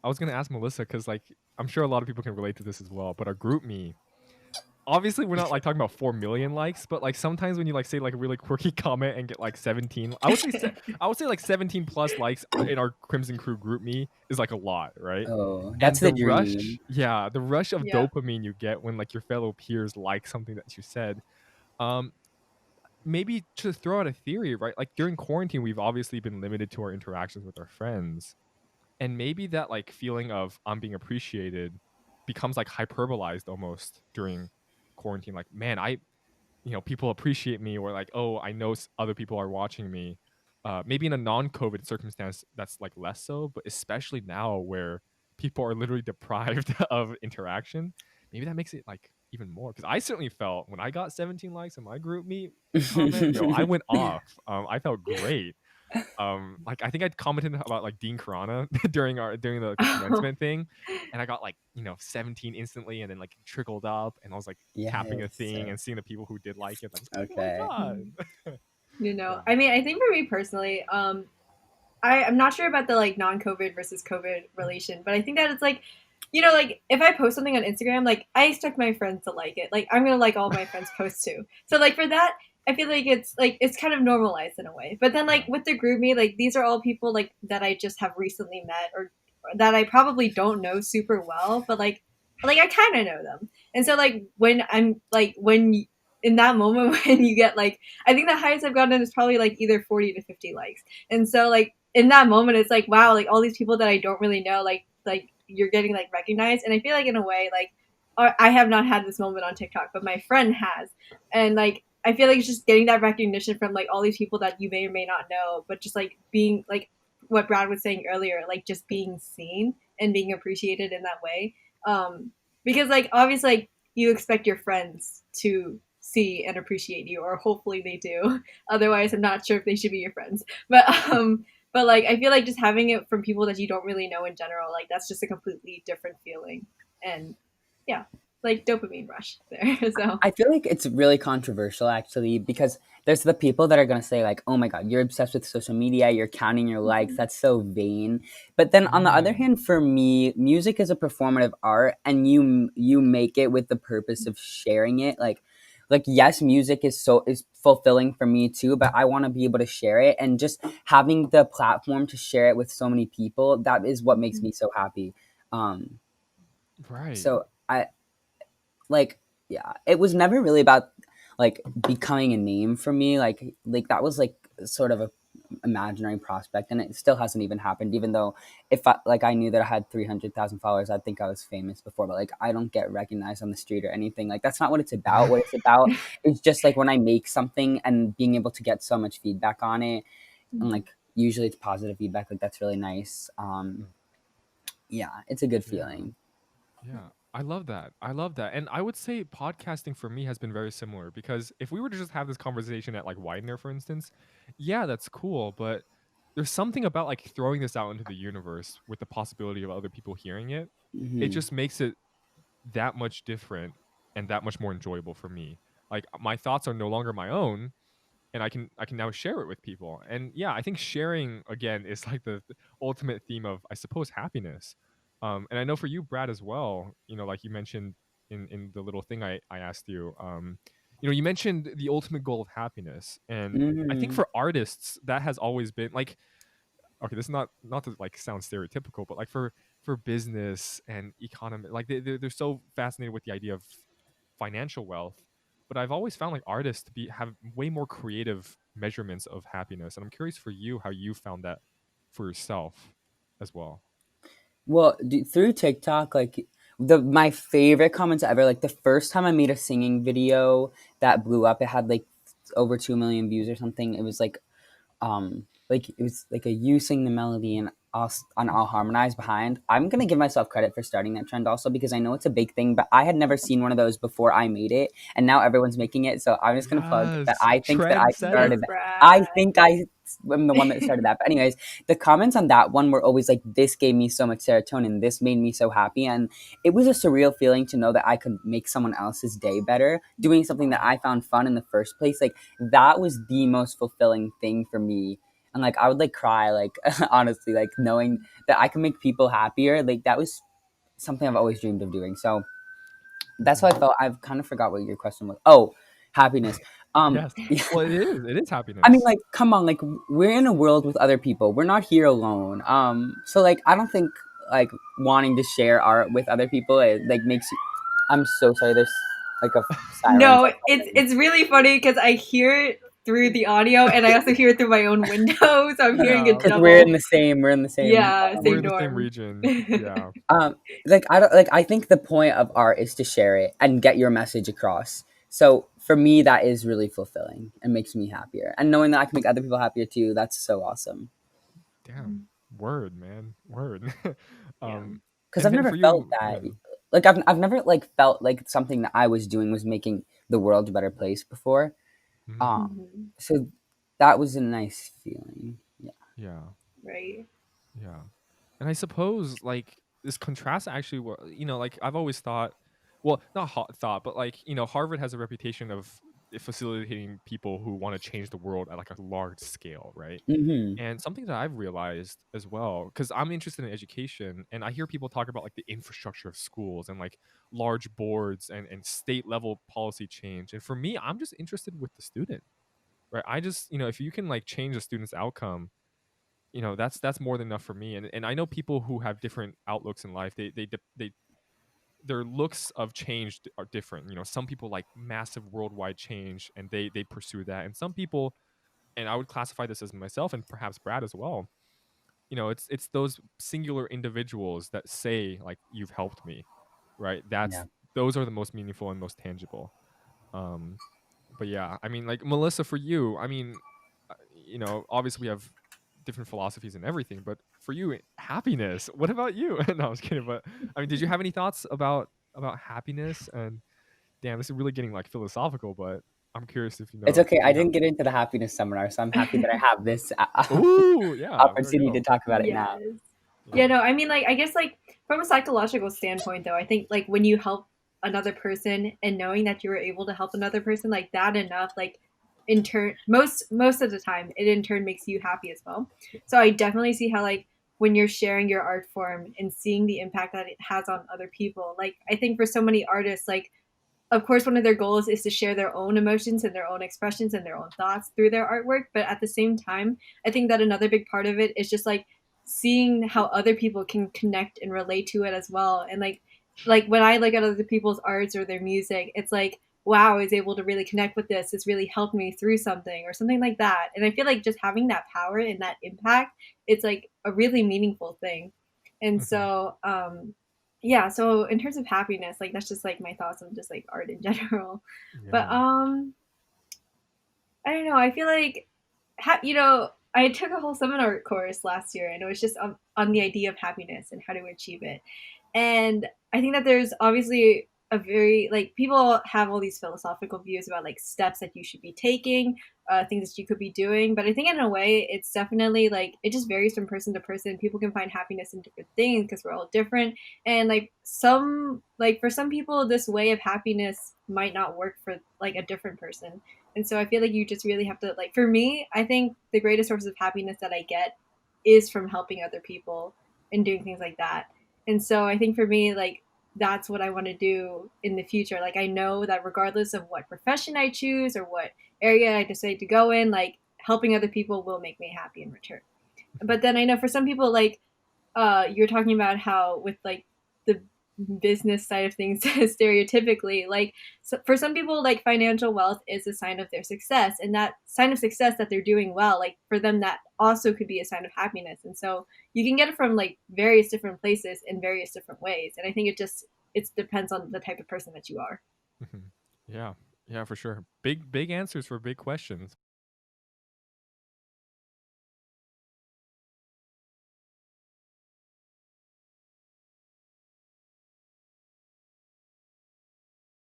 I was gonna ask Melissa because like I'm sure a lot of people can relate to this as well. But our group me, obviously we're not like talking about 4 million likes, but like sometimes when you like say like a really quirky comment and get like 17, I would say like 17 plus likes in our Crimson Crew group me is like a lot, right? Oh, that's And the the dream. rush, yeah, the rush of Yeah. dopamine you get when like your fellow peers like something that you said. Um, maybe to throw out a theory, right? Like during quarantine, we've obviously been limited to our interactions with our friends. And maybe that like feeling of I'm being appreciated becomes like hyperbolized almost during quarantine. Like, man, people appreciate me, or like, oh, I know other people are watching me. Maybe in a non-COVID circumstance, that's like less so, but especially now where people are literally deprived of interaction, maybe that makes it like even more. Because I certainly felt when I got 17 likes in my group meet comment, yo, I went off. I felt great. Like I think I commented about like Dean Karana during the commencement thing, and I got like 17 instantly, and then like it trickled up, and I was like tapping a Yes. thing and seeing the people who did like it, like, oh my Okay. god. Yeah. I mean, I think for me personally, I'm not sure about the like non-COVID versus COVID relation, but I think that it's like, like if I post something on Instagram, like I expect my friends to like it. Like I'm gonna like all my friends' posts too. So like for that, I feel like it's kind of normalized in a way. But then like Yeah. with the group me, like these are all people like that I just have recently met or that I probably don't know super well, but like I kind of know them. And so like when I'm like when in that moment when you get like I think the highest I've gotten is probably like either 40 to 50 likes. And so like in that moment it's like wow, like all these people that I don't really know like you're getting like recognized. And I feel like in a way like I have not had this moment on TikTok, but my friend has. And like I feel like it's just getting that recognition from like all these people that you may or may not know, but just like being like what Brad was saying earlier, like just being seen and being appreciated in that way. Because like obviously like you expect your friends to see and appreciate you, or hopefully they do. Otherwise, I'm not sure if they should be your friends. But like I feel like just having it from people that you don't really know in general, like that's just a completely different feeling. And yeah, like dopamine rush there. So I feel like it's really controversial actually because there's the people that are going to say like, "Oh my god, you're obsessed with social media, you're counting your likes. That's so vain." But then on the other Mm, hand, for me, music is a performative art and you make it with the purpose of sharing it. Like yes, music is fulfilling for me too, but I want to be able to share it and just having the platform to share it with so many people, that is what makes me so happy. Um right. so I like yeah, it was never really about like becoming a name for me. Like that was like sort of a imaginary prospect, and it still hasn't even happened. Even though if I knew that I had 300,000 followers, I'd think I was famous before. But like I don't get recognized on the street or anything. Like that's not what it's about. What it's about is just like when I make something and being able to get so much feedback on it, and like usually it's positive feedback. Like that's really nice. Yeah, it's a good Yeah. feeling. Yeah, I love that. I love that. And I would say podcasting for me has been very similar because if we were to just have this conversation at like Widener, for instance, yeah, that's cool. But there's something about like throwing this out into the universe with the possibility of other people hearing it. It Hmm. just makes it that much different and that much more enjoyable for me. Like my thoughts are no longer my own, and I can now share it with people. And yeah, I think sharing again is like the ultimate theme of I suppose happiness. And I know for you, Brad, as well. Like you mentioned in the little thing I asked you. You mentioned the ultimate goal of happiness, and I think Hmm. for artists that has always been like okay, this is not to like sound stereotypical, but like for business and economy, like they're so fascinated with the idea of financial wealth. But I've always found like artists to be have way more creative measurements of happiness, and I'm curious for you how you found that for yourself as well. Well, through TikTok, like my favorite comments ever, like the first time I made a singing video that blew up, it had like over 2 million views or something. Like it was like a you sing the melody and I'll harmonize behind. I'm gonna give myself credit for starting that trend also because I know it's a big thing, but I had never seen one of those before I made it, and now everyone's making it. So I'm just gonna plug that. Yes, I think that I yes, started trendsetter. that. I Brad. think I am the one that started that. But anyways, the comments on that one were always like, "This gave me so much serotonin. This made me so happy," and it was a surreal feeling to know that I could make someone else's day better doing something that I found fun in the first place. Like that was the most fulfilling thing for me and like I would like cry, like honestly, like knowing that I can make people happier, like that was something I've always dreamed of doing. So that's Mhm. what I felt. I've kind of forgot what your question was. Oh, happiness. Yes. Yeah. Well, it is I mean, happiness. like, come on, like, we're in a world with other people. We're not here alone. So like, I don't think like wanting to share art with other people it like makes you. I'm so sorry. There's like a siren. No, it's really funny because I hear it through the audio and I also hear it through my own window, so I'm hearing Yeah. it Because we're in double. the same. We're in the same. Yeah, We're same in the same dorm. region. Yeah. Um, like I don't like. I think the point of art is to share it and get your message across. So for me, that is really fulfilling and makes me happier. And knowing that I can make other people happier too, that's so awesome. Damn. Word, man. Word. Yeah. um Because and I've then never for felt you, that. yeah. Like I've never like felt like something that I was doing was making the world a better place before. Mhm. Um, Mhm. so that was a nice feeling. Yeah. Yeah. Right. Yeah. And I suppose like this contrasts actually what like I've always thought, well, not thought, but like, Harvard has a reputation of facilitating people who want to change the world at like a large scale, right? Mm-hmm. And something that I've realized as well, because I'm interested in education and I hear people talk about like the infrastructure of schools and like large boards and state level policy change. And for me, I'm just interested with the student, right? I just, if you can like change a student's outcome, that's more than enough for me. And I know people who have different outlooks in life. They their looks of change are different. Some people like massive worldwide change and they pursue that. And some people, and I would classify this as myself and perhaps Brad as well, it's those singular individuals that say like you've helped me, right? Yeah. Those are the most meaningful and most tangible. um but yeah, I mean, like, Melissa, for you, I mean, obviously we have different philosophies and everything, but for you, happiness, what about you? No, I was kidding, but I mean, did you have any thoughts about happiness? And damn, this is really getting like philosophical, but I'm curious if It's okay. if I you have. didn't get into the happiness seminar, so I'm happy that I have this Ooh, yeah, there we opportunity to go. talk about it now. Yes. Yeah. Yeah, no, I mean, like, I guess, like, from a psychological standpoint, though, I think, like, when you help another person and knowing that you were able to help another person, like, that enough, like, in turn, most of the time, it in turn makes you happy as well. So I definitely see how, like, when you're sharing your art form and seeing the impact that it has on other people, like, I think for so many artists, like, of course, one of their goals is to share their own emotions and their own expressions and their own thoughts through their artwork. But at the same time, I think that another big part of it is just like seeing how other people can connect and relate to it as well. And like when I look at other people's arts or their music, it's like, wow, I was able to really connect with this. It's really helped me through something or something like that. And I feel like just having that power and that impact, it's like a really meaningful thing. And Hmm. so, yeah, so in terms of happiness, like that's just like my thoughts on just like art in general. But Yeah. I don't know, I feel like I took a whole seminar course last year and it was just on the idea of happiness and how to achieve it. And I think that there's obviously a very like people have all these philosophical views about like steps that you should be taking, things that you could be doing. But I think in a way, it's definitely like it just varies from person to person. People can find happiness in different things because we're all different. And like for some people, this way of happiness might not work for like a different person. And so I feel like you just really have to like for me, I think the greatest source of happiness that I get is from helping other people and doing things like that. And so I think for me, like that's what I want to do in the future. Like I know that regardless of what profession I choose or what area I decide to go in, like helping other people will make me happy in return. But then I know for some people, like you're talking about how with like the business side of things stereotypically like so for some people like financial wealth is a sign of their success and that sign of success that they're doing well like for them that also could be a sign of happiness and so you can get it from like various different places in various different ways and I think it depends on the type of person that you are. Hmm. Yeah. Yeah, for sure. Big answers for big questions.